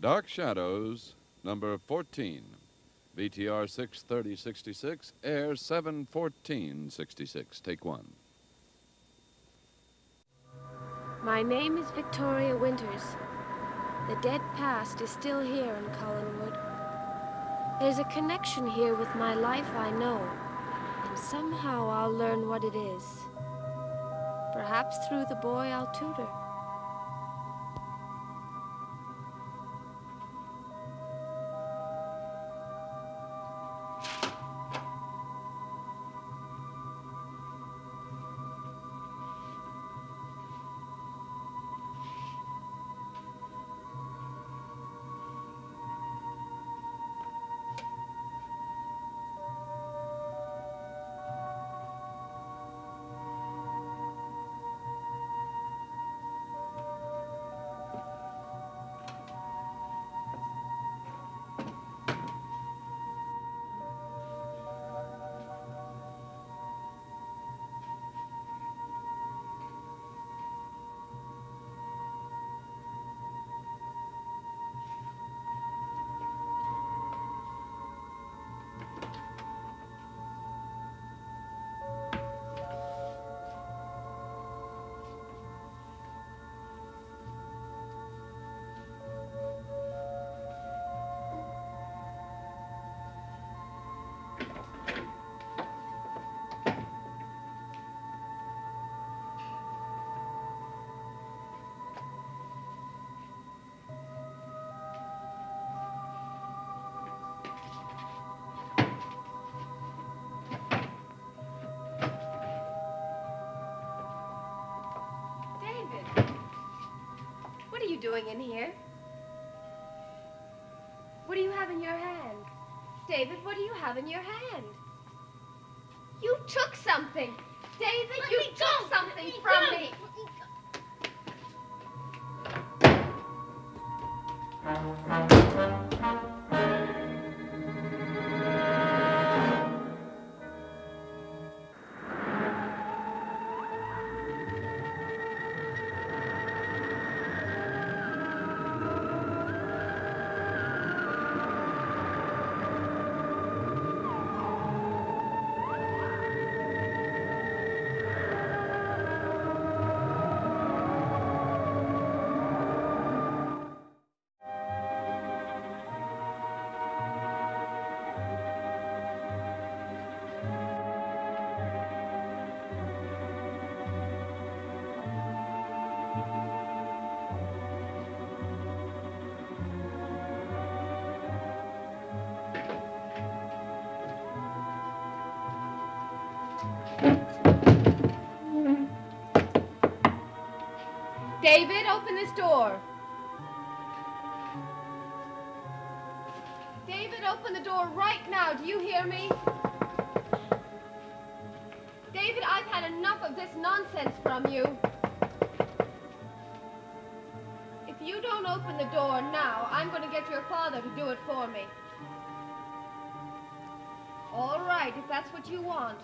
Dark Shadows, number 14. VTR 63066, air 71466. Take one. My name is Victoria Winters. The dead past is still here in Collinwood. There's a connection here with my life, I know, and somehow I'll learn what it is. Perhaps through the boy I'll tutor. What are you doing in here? What do you have in your hand? David, what do you have in your hand? You took something. David, you took something from me. David, open this door. David, open the door right now. Do you hear me? David, I've had enough of this nonsense from you. If you don't open the door now, I'm going to get your father to do it for me. All right, if that's what you want.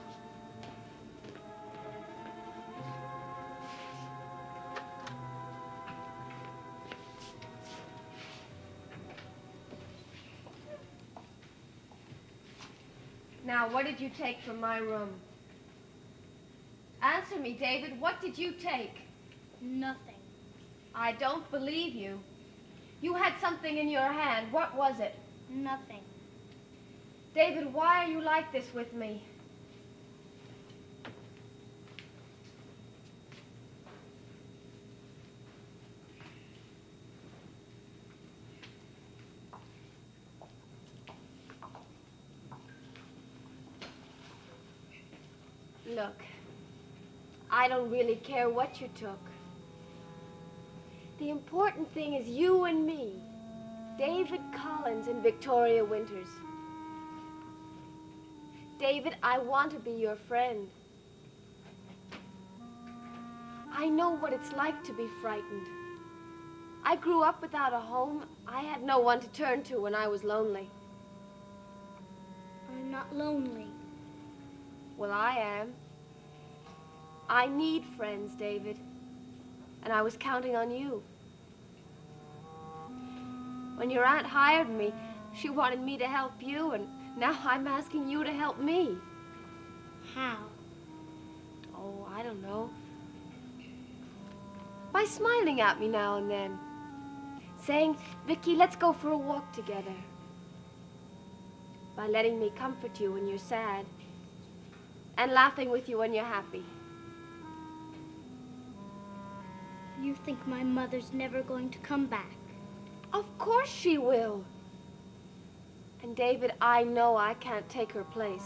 Now, what did you take from my room? Answer me, David. What did you take? Nothing. I don't believe you. You had something in your hand. What was it? Nothing. David, why are you like this with me? Look, I don't really care what you took. The important thing is you and me, David Collins and Victoria Winters. David, I want to be your friend. I know what it's like to be frightened. I grew up without a home. I had no one to turn to when I was lonely. I'm not lonely. Well, I am. I need friends, David. And I was counting on you. When your aunt hired me, she wanted me to help you, and now I'm asking you to help me. How? Oh, I don't know. By smiling at me now and then. Saying, Vicky, let's go for a walk together. By letting me comfort you when you're sad. And laughing with you when you're happy. You think my mother's never going to come back? Of course she will. And David, I know I can't take her place.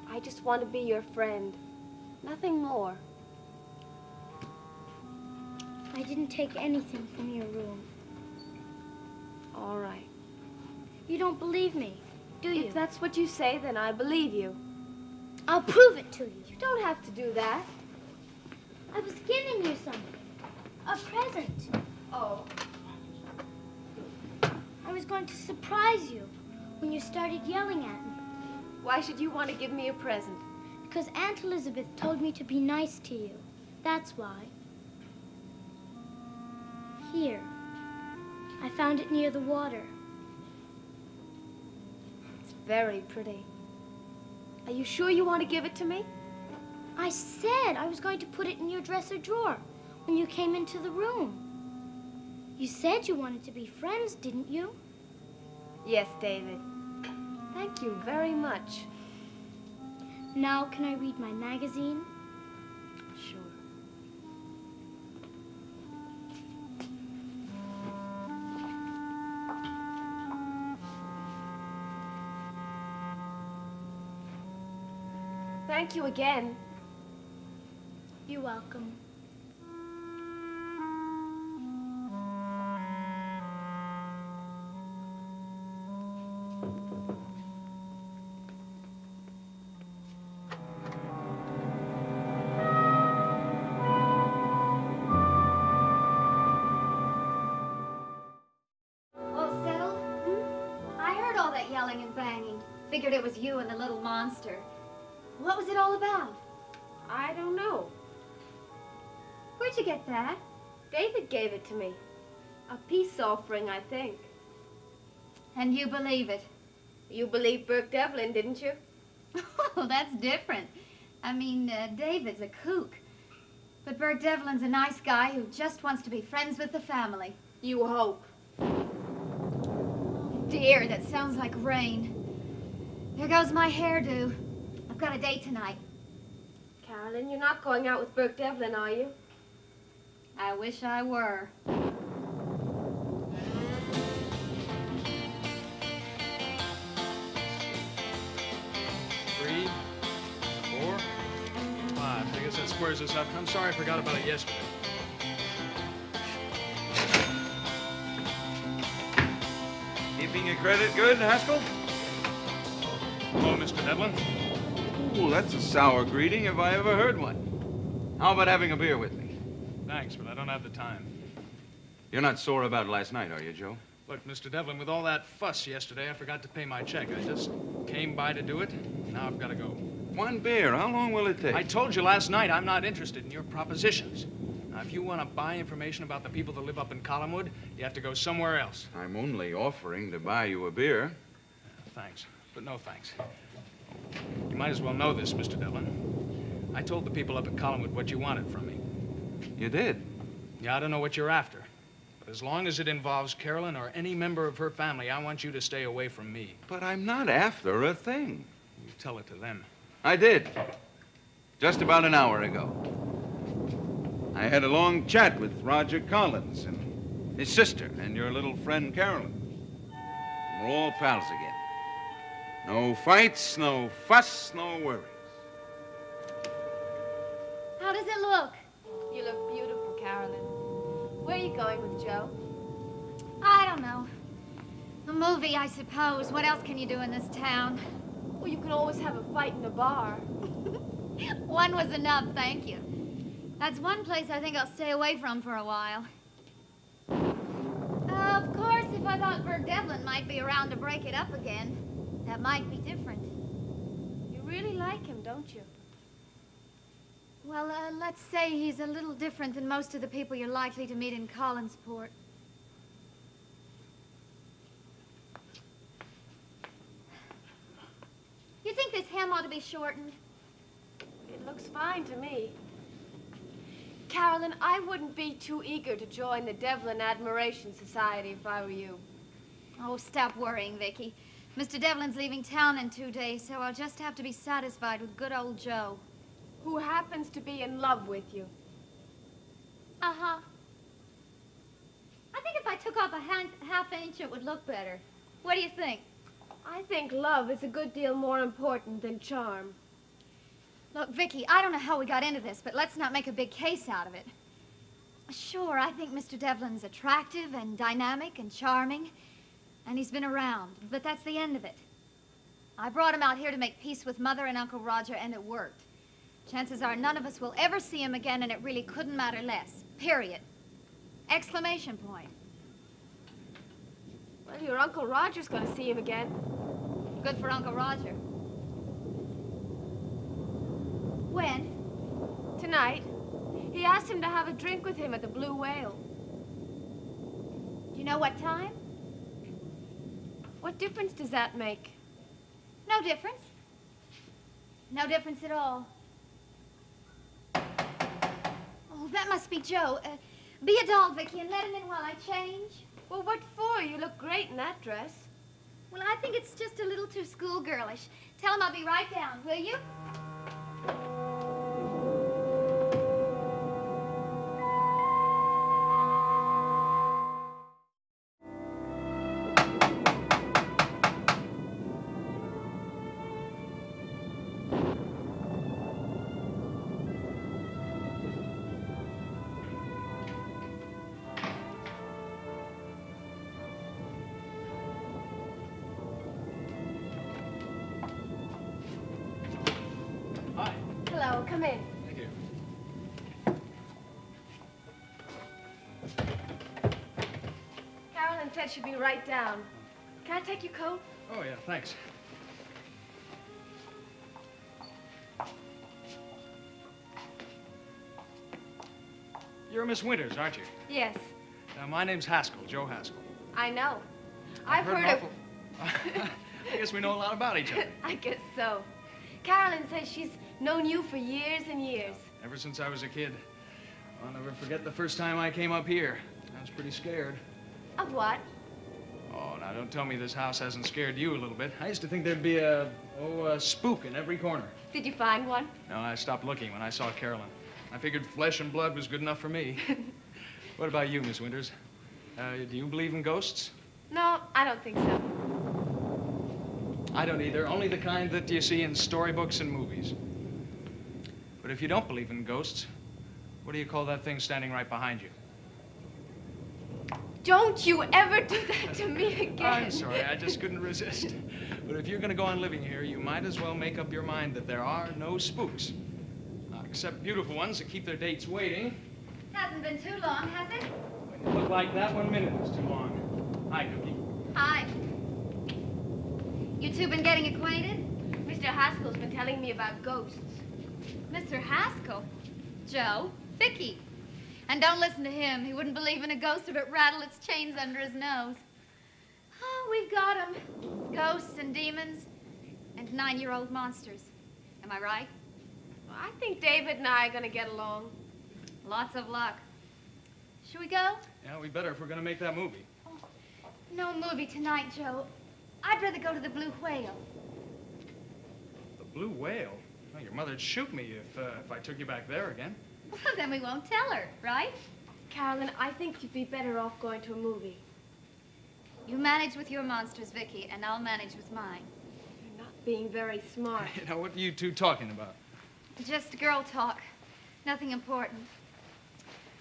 I just want to be your friend. Nothing more. I didn't take anything from your room. All right. You don't believe me, do you? If that's what you say, then I believe you. I'll prove it to you. You don't have to do that. I was giving you something. A present. Oh. I was going to surprise you when you started yelling at me. Why should you want to give me a present? Because Aunt Elizabeth told me to be nice to you. That's why. Here. I found it near the water. It's very pretty. Are you sure you want to give it to me? I said I was going to put it in your dresser drawer when you came into the room. You said you wanted to be friends, didn't you? Yes, David. Thank you very much. Now can I read my magazine? Sure. Thank you again. You're welcome. All settled? I heard all that yelling and banging. Figured it was you and the little monster. What was it all about? I don't know. Where'd you get that? David gave it to me. A peace offering, I think. And you believe it? You believed Burke Devlin, didn't you? Oh, that's different. I mean, David's a kook. But Burke Devlin's a nice guy who just wants to be friends with the family. You hope. Dear, that sounds like rain. There goes my hairdo. I've got a date tonight. Carolyn, you're not going out with Burke Devlin, are you? I wish I were. 3, 4, 5. I guess that squares us up. I'm sorry I forgot about it yesterday. Keeping your credit good, Haskell? Hello, Mr. Devlin. Ooh, that's a sour greeting if I ever heard one. How about having a beer with me? Thanks, but I don't have the time. You're not sore about last night, are you, Joe? Look, Mr. Devlin, with all that fuss yesterday, I forgot to pay my check. I just came by to do it. Now I've got to go. One beer. How long will it take? I told you last night I'm not interested in your propositions. Now, if you want to buy information about the people that live up in Collinwood, you have to go somewhere else. I'm only offering to buy you a beer. Thanks, but no thanks. You might as well know this, Mr. Devlin. I told the people up at Collinwood what you wanted from me. You did? Yeah, I don't know what you're after. But as long as it involves Carolyn or any member of her family, I want you to stay away from me. But I'm not after a thing. You tell it to them. I did. Just about an hour ago. I had a long chat with Roger Collins and his sister and your little friend Carolyn. We're all pals again. No fights, no fuss, no worries. How does it look? You look beautiful, Carolyn. Where are you going with Joe? I don't know. A movie, I suppose. What else can you do in this town? Well, you can always have a fight in a bar. One was enough, thank you. That's one place I think I'll stay away from for a while. Of course, if I thought Burke Devlin might be around to break it up again, that might be different. You really like him, don't you? Well, let's say he's a little different than most of the people you're likely to meet in Collinsport. hem ought to be shortened. It looks fine to me. Carolyn, I wouldn't be too eager to join the Devlin Admiration Society if I were you. Oh, stop worrying, Vicky. Mr. Devlin's leaving town in 2 days, so I'll just have to be satisfied with good old Joe. Who happens to be in love with you. Uh-huh. I think if I took off a half inch, it would look better. What do you think? I think love is a good deal more important than charm. Look, Vicky, I don't know how we got into this, but let's not make a big case out of it. Sure, I think Mr. Devlin's attractive and dynamic and charming, and he's been around, but that's the end of it. I brought him out here to make peace with Mother and Uncle Roger, and it worked. Chances are none of us will ever see him again, and it really couldn't matter less. Period. Exclamation point. Well, your Uncle Roger's going to see him again. Good for Uncle Roger. When? Tonight. He asked him to have a drink with him at the Blue Whale. Do you know what time? What difference does that make? No difference. No difference at all. Oh, that must be Joe. Be a doll, Vicky, and let him in while I change. Well, what for? You look great in that dress. Well, I think it's just a little too schoolgirlish. Tell him I'll be right down, will you? Hello, come in. Thank you. Carolyn said she'd be right down. Can I take your coat? Oh, yeah, thanks. You're Miss Winters, aren't you? Yes, My name's Haskell, Joe Haskell. I know. I've heard an of... awful- I guess we know a lot about each other. I guess so. Carolyn says she's known you for years and years. Ever since I was a kid. I'll never forget the first time I came up here. I was pretty scared. Of what? Oh, now don't tell me this house hasn't scared you a little bit. I used to think there'd be a spook in every corner. Did you find one? No, I stopped looking when I saw Carolyn. I figured flesh and blood was good enough for me. What about you, Miss Winters? Do you believe in ghosts? No, I don't think so. I don't either. Only the kind that you see in storybooks and movies. But if you don't believe in ghosts, what do you call that thing standing right behind you? Don't you ever do that to me again. I'm sorry, I just couldn't resist. But if you're going to go on living here, you might as well make up your mind that there are no spooks. Except beautiful ones that keep their dates waiting. Hasn't been too long, has it? When you look like that, 1 minute is too long. Hi, Cookie. Hi. You two been getting acquainted? Mr. Haskell's been telling me about ghosts. Mr. Haskell? Joe? Vicky? And don't listen to him. He wouldn't believe in a ghost if it rattled its chains under his nose. Oh, we've got 'em. Ghosts and demons and 9-year-old monsters. Am I right? Well, I think David and I are going to get along. Lots of luck. Should we go? Yeah, we better if we're going to make that movie. Oh, no movie tonight, Joe. I'd rather go to the Blue Whale. The Blue Whale? Well, your mother'd shoot me if I took you back there again. Well, then we won't tell her, right? Carolyn, I think you'd be better off going to a movie. You manage with your monsters, Vicky, and I'll manage with mine. You're not being very smart. You know, what are you two talking about? Just girl talk. Nothing important.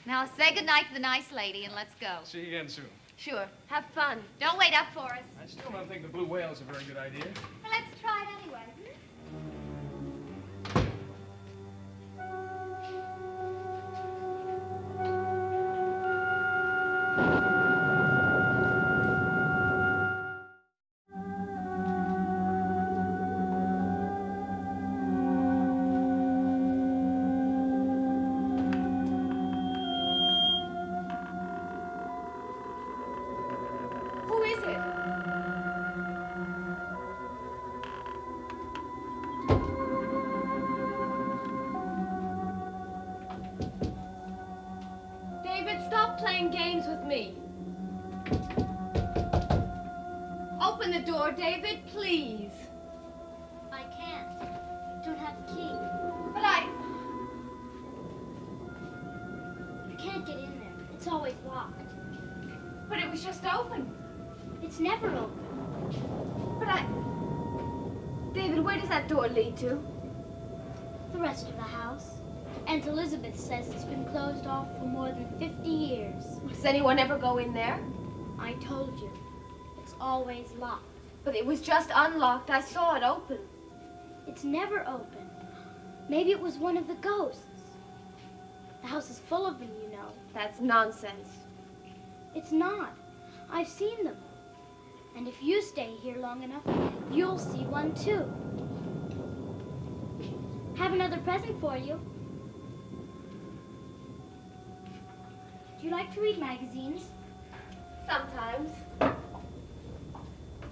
Now, say goodnight to the nice lady and let's go. See you again soon. Sure. Have fun. Don't wait up for us. I still don't think the Blue Whale is a very good idea. Well, let's try it anyway. Who is it? stop playing games with me. Open the door, David, please. I can't. I don't have a key. But You can't get in there. It's always locked. But it was just open. It's never open. But David, where does that door lead to? The rest of the house. Aunt Elizabeth says it's been closed off for more than 50 years. Does anyone ever go in there? I told you. It's always locked. But it was just unlocked. I saw it open. It's never open. Maybe it was one of the ghosts. The house is full of them, you know. That's nonsense. It's not. I've seen them. And if you stay here long enough, you'll see one too. Have another present for you. Do you like to read magazines? Sometimes.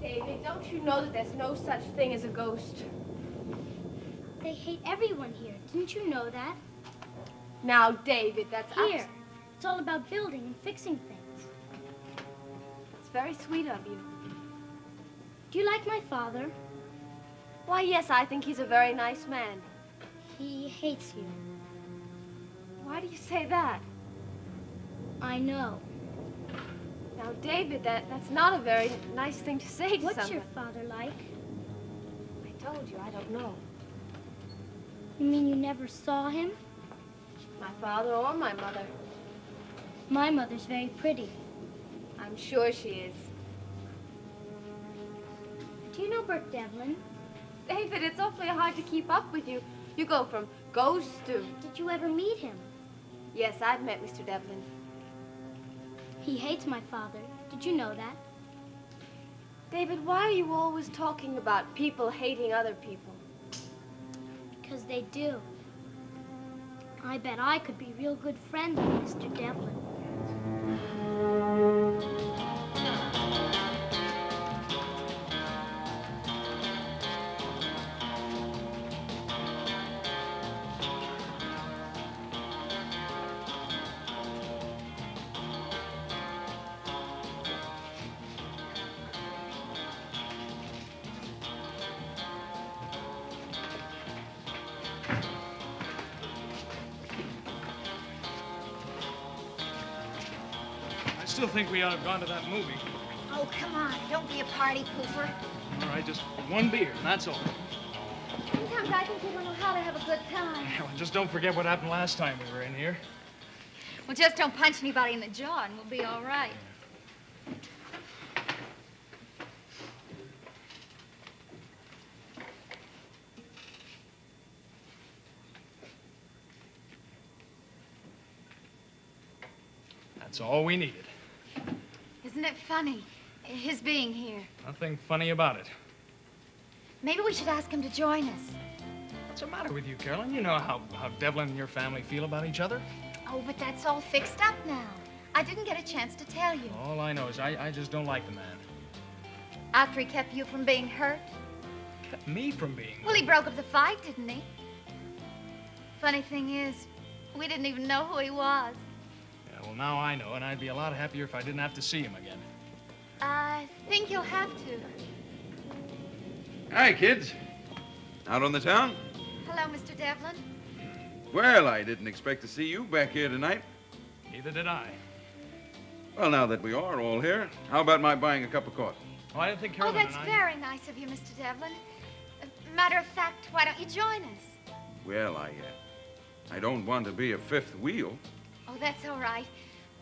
David, don't you know that there's no such thing as a ghost? They hate everyone here. Didn't you know that? Now, David, that's Here. It's all about building and fixing things. It's very sweet of you. Do you like my father? Why, yes, I think he's a very nice man. He hates you. Why do you say that? I know. Now, David, that's not a very nice thing to say to What's someone. your father like? I told you, I don't know. You mean you never saw him? My father or my mother. My mother's very pretty. I'm sure she is. Do you know Bert Devlin? David, it's awfully hard to keep up with you. You go from ghost to... Did you ever meet him? Yes, I've met Mr. Devlin. He hates my father. Did you know that? David, why are you always talking about people hating other people? Because they do. I bet I could be real good friends with Mr. Devlin. I still think we ought to have gone to that movie. Oh, come on. Don't be a party pooper. All right, just one beer, and that's all. Sometimes I think you don't know how to have a good time. Well, just don't forget what happened last time we were in here. Well, just don't punch anybody in the jaw and we'll be all right. That's all we needed. Isn't it funny, his being here? Nothing funny about it. Maybe we should ask him to join us. What's the matter with you, Carolyn? You know how Devlin and your family feel about each other. Oh, but that's all fixed up now. I didn't get a chance to tell you. All I know is I just don't like the man. After he kept you from being hurt? Kept me from being... Well, he broke up the fight, didn't he? Funny thing is, we didn't even know who he was. Yeah, well, now I know, and I'd be a lot happier if I didn't have to see him again. I think you'll have to. Hi, kids. Out on the town? Hello, Mr. Devlin. Well, I didn't expect to see you back here tonight. Neither did I. Well, now that we are all here, how about my buying a cup of coffee? Oh, I didn't think Oh, Carolyn that's and I... very nice of you, Mr. Devlin. Matter of fact, why don't you join us? Well, I don't want to be a fifth wheel. Oh, that's all right.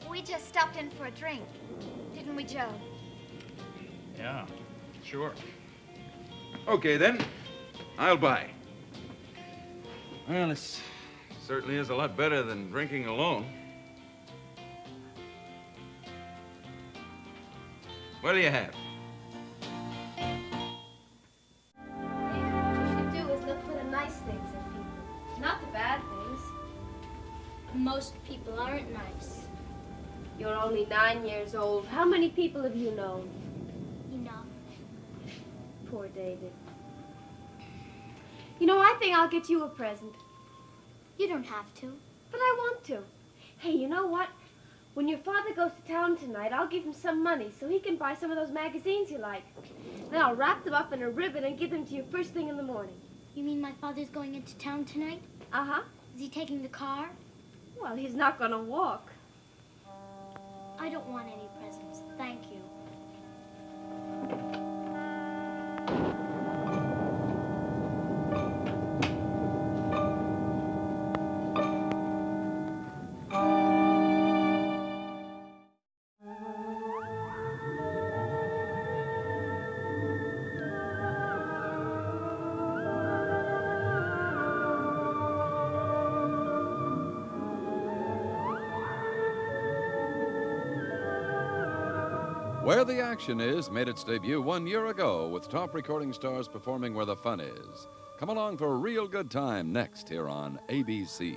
We just stopped in for a drink. Didn't we, Joe? Yeah, sure. Okay, then. I'll buy. Well, this certainly is a lot better than drinking alone. What do you have? David, what you should do is look for the nice things in people, not the bad things. Most people aren't nice. You're only 9 years old. How many people have you known? Enough. Poor David. You know, I think I'll get you a present. You don't have to. But I want to. Hey, you know what? When your father goes to town tonight, I'll give him some money so he can buy some of those magazines you like. Then I'll wrap them up in a ribbon and give them to you first thing in the morning. You mean my father's going into town tonight? Uh-huh. Is he taking the car? Well, he's not going to walk. I don't want any presents. Thank you. Where the Action Is made its debut 1 year ago with top recording stars performing where the fun is. Come along for a real good time next here on ABC.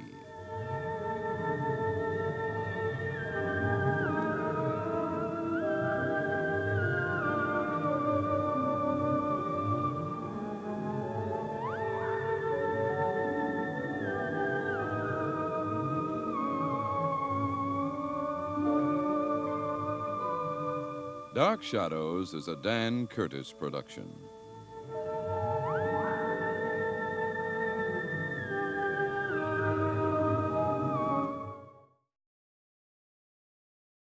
Dark Shadows is a Dan Curtis production.